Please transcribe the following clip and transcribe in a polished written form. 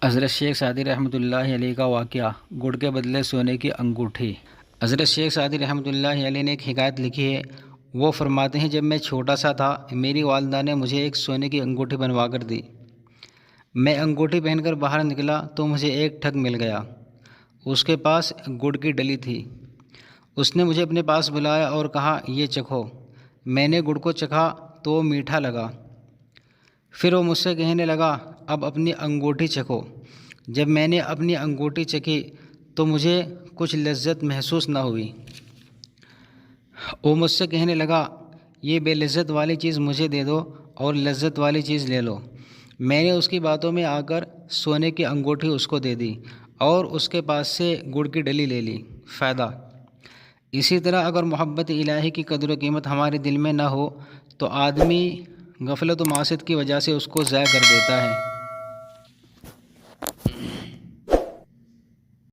حضرت شیخ سعدی رحمۃ اللہ علیہ کا واقعہ، گڑ کے بدلے سونے کی انگوٹھی۔ حضرت شیخ سعدی رحمۃ اللہ علیہ نے ایک حکایت لکھی ہے۔ وہ فرماتے ہیں، جب میں چھوٹا سا تھا میری والدہ نے مجھے ایک سونے کی انگوٹھی بنوا کر دی۔ میں انگوٹھی پہن کر باہر نکلا تو مجھے ایک ٹھگ مل گیا۔ اس کے پاس گڑ کی ڈلی تھی۔ اس نے مجھے اپنے پاس بلایا اور کہا، یہ چکھو۔ میں نے گڑ کو چکھا تو وہ میٹھا لگا۔ پھر وہ مجھ سے کہنے لگا، اب اپنی انگوٹھی چکھو۔ جب میں نے اپنی انگوٹھی چکھی تو مجھے کچھ لذت محسوس نہ ہوئی۔ وہ مجھ سے کہنے لگا، یہ بے لذت والی چیز مجھے دے دو اور لذت والی چیز لے لو۔ میں نے اس کی باتوں میں آ کر سونے کی انگوٹھی اس کو دے دی اور اس کے پاس سے گڑ کی ڈلی لے لی۔ فائدہ: اسی طرح اگر محبت الہی کی قدر و قیمت ہمارے دل میں نہ ہو تو آدمی غفلت و معصیت کی وجہ سے اس کو ضائع کر دیتا ہے۔